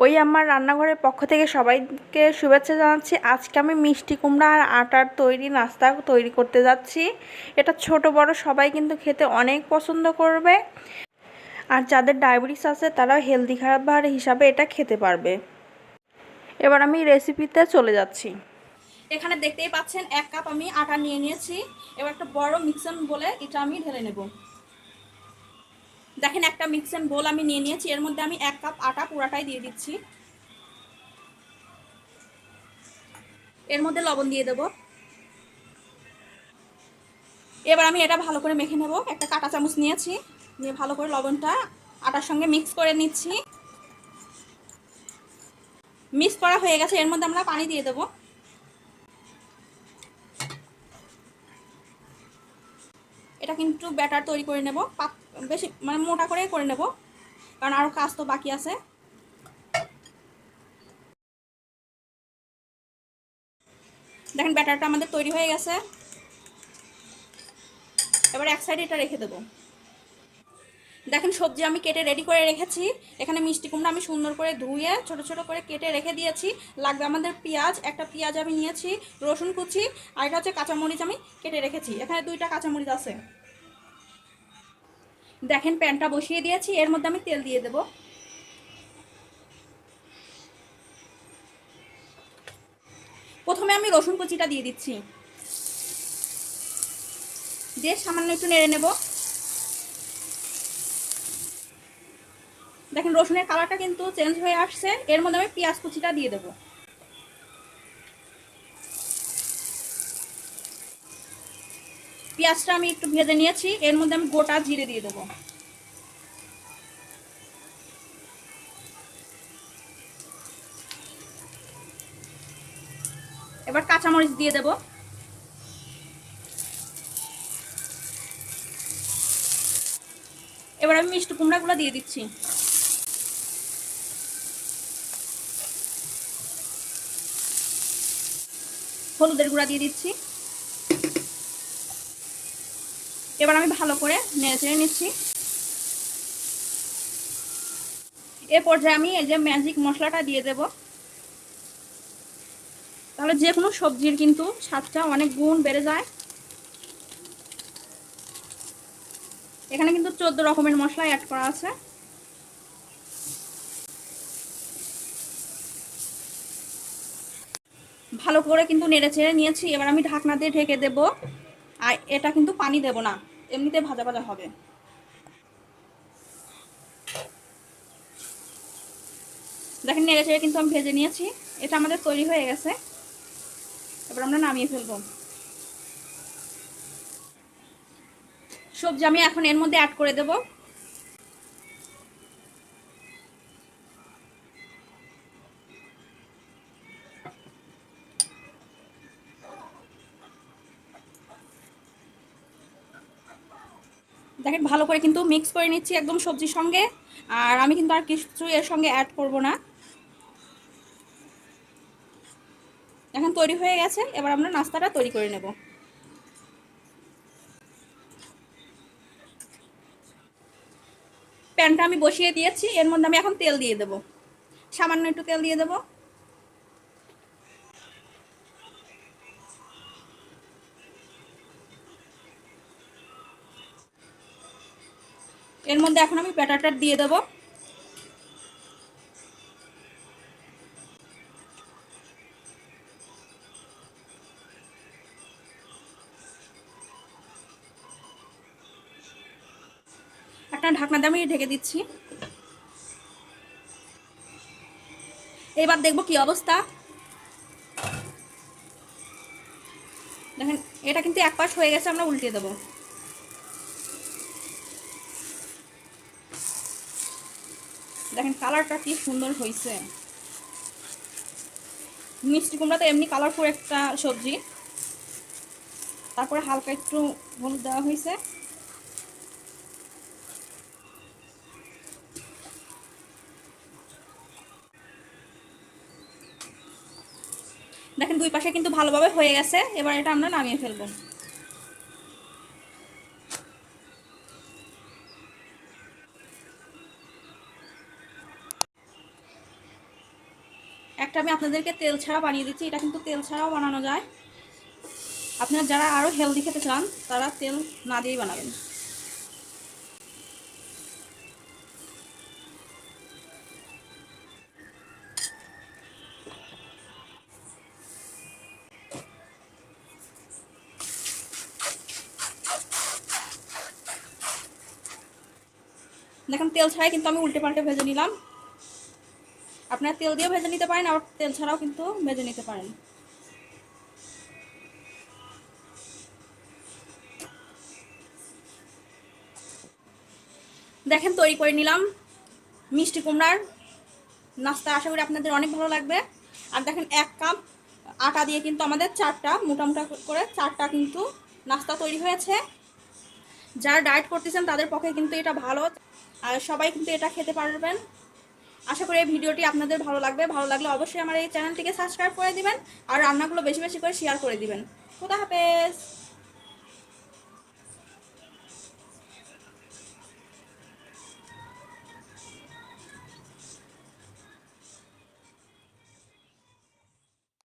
ওই আমার রান্নাঘরের পক্ষ থেকে সবাইকে শুভেচ্ছা জানাচ্ছি। আজকে আমি মিষ্টি কুমড়া আর আটার তৈরি নাস্তা তৈরি করতে যাচ্ছি। এটা ছোট বড় সবাই কিন্তু খেতে অনেক পছন্দ করবে, আর যাদের ডায়াবেটিস আছে তারাও হেলদি খাবার হিসাবে এটা খেতে পারবে। এবার আমি রেসিপিতে চলে যাচ্ছি। এখানে দেখতেই পাচ্ছেন 1 কাপ আমি আটা নিয়ে নিয়েছি। এবার একটা বড় মিক্সার বলে এটা আমি ঢেলে নেব। দেখেন একটা মিক্সার বোল আমি নিয়ে নিয়েছি, এর মধ্যে আমি 1 কাপ আটা পুরাটাই দিয়ে দিচ্ছি। এর মধ্যে লবণ দিয়ে দেব। এবার আমি এটা ভালো করে মেখে নেব। একটা কাঁটা চামচ নিয়েছি, নিয়ে ভালো করে লবণটা আটার সঙ্গে মিক্স করে নিচ্ছি। মিক্স করা হয়ে গেছে, এর মধ্যে আমরা পানি দিয়ে দেব। এটা কিন্তু ব্যাটার তৈরি করে নেব, বেশি মানে মোটা করে নেব, কারণ আরও কাজ তো বাকি আছে। দেখেন ব্যাটারটা আমাদের তৈরি হয়ে গেছে। এবার এক সাইডে এটা রেখে দেবো। দেখেন সবজি আমি কেটে রেডি করে রেখেছি। এখানে মিষ্টি কুমড়া আমি সুন্দর করে ধুয়ে ছোট ছোট করে কেটে রেখে দিয়েছি। লাগবে আমাদের পেঁয়াজ, একটা পেঁয়াজ আমি নিয়েছি, রসুন কুচি, আর এটা হচ্ছে কাঁচামরিচ আমি কেটে রেখেছি। এখানে 2টা কাঁচামরিচ আছে। দেখেন প্যানটা বসিয়ে দিয়েছি, এর মধ্যে আমি তেল দিয়ে দেব। প্রথমে আমি রসুন কুচিটা দিয়ে দিচ্ছি, দিয়ে সামান্য একটু নেড়ে নেব। দেখেন রসুনের কালারটা কিন্তু চেঞ্জ হয়ে আসছে। এর মধ্যে আমি পেঁয়াজ কুচিটা দিয়ে দেব। পেঁয়াজটা আমি একটু ভেজে নিয়েছি, এর মধ্যে আমি গোটা জিরে দিয়ে দেবো। এবার কাঁচামরিচ দিয়ে দেব। এবার আমি মিষ্টি কুমড়াগুলো দিয়ে দিচ্ছি। হলুদের গুঁড়া দিয়ে দিচ্ছি। এবার আমি ভালো করে নেড়ে চেড়ে নিচ্ছি। এ পর্যায়ে আমি এই যে ম্যাজিক মশলাটা দিয়ে দেব। তাহলে যে কোনো সবজির কিন্তু স্বাদটা অনেক গুণ বেড়ে যায়। এখানে কিন্তু 14 রকমের মশলা অ্যাড করা আছে। ভালো করে কিন্তু নেড়ে চেড়ে নিয়েছি। এবার আমি ঢাকনা দিয়ে ঢেকে দেব। আর এটা কিন্তু পানি দেব না, এমনিতে ভাজা ভাজা হবে। দেখেন নেড়ে চেড়ে কিন্তু আমি ভেজে নিয়েছি। এটা আমাদের তৈরি হয়ে গেছে। এবার আমরা নামিয়ে ফেলবো। সবজি আমি এখন এর মধ্যে অ্যাড করে দেব। দেখেন ভালো করে কিন্তু মিক্স করে নিচ্ছি একদম সবজির সঙ্গে। আর আমি কিন্তু আর কিছু এর সঙ্গে অ্যাড করব না। এখন তৈরি হয়ে গেছে। এবার আমরা নাস্তাটা তৈরি করে নেব। প্যানটা আমি বসিয়ে দিয়েছি, এর মধ্যে আমি এখন তেল দিয়ে দেব। সামান্য একটু তেল দিয়ে দেব। এর মধ্যে এখন আমি ব্যাটারটা দিয়ে দেব। একটা ঢাকনা দিয়ে আমি ঢেকে দিচ্ছি। এবার দেখবো কি অবস্থা। দেখেন এটা কিন্তু এক পাশ হয়ে গেছে, আমরা উল্টে দেব। দেখেন কালারটা কি সুন্দর হয়েছে। মিষ্টি কুমড়া তো এমনি কালারফুল একটা সবজি, তারপরে হালকা একটু হলুদ দেওয়া হয়েছে। দেখেন দুই পাশে কিন্তু ভালোভাবে হয়ে গেছে। এবার এটা আমরা নামিয়ে ফেলবো। একটা আমি আপনাদেরকে তেল ছাড়া বানিয়ে দিচ্ছি, এটা কিন্তু তেল ছাড়াও বানানো যায়। আপনারা যারা আরও হেলদি খেতে চান তারা তেল না দিয়েই বানাবেন। দেখেন তেল ছাড়াই কিন্তু আমি উল্টে পাল্টে ভেজে নিলাম। আপনারা তেল দিয়েও ভেজে নিতে পারেন, আবার তেল ছাড়াও কিন্তু ভেজে নিতে পারেন। দেখেন তৈরি করে নিলাম মিষ্টি কুমড়ার নাস্তা। আশা করি আপনাদের অনেক ভালো লাগবে। আর দেখেন 1 কাপ আটা দিয়ে কিন্তু আমাদের 4টা মোটা মোটা করে 4টা কিন্তু নাস্তা তৈরি হয়েছে। যারা ডায়েট করতেছেন তাদের পক্ষে কিন্তু এটা ভালো, আর সবাই কিন্তু এটা খেতে পারবেন। আশা করি এই ভিডিওটি আপনাদের ভালো লাগবে। ভালো লাগলে অবশ্যই আমার এই চ্যানেলটিকে সাবস্ক্রাইব করে দিবেন আর রান্নাগুলো বেশি বেশি করে শেয়ার করে দিবেন। খোদা হাফেজ।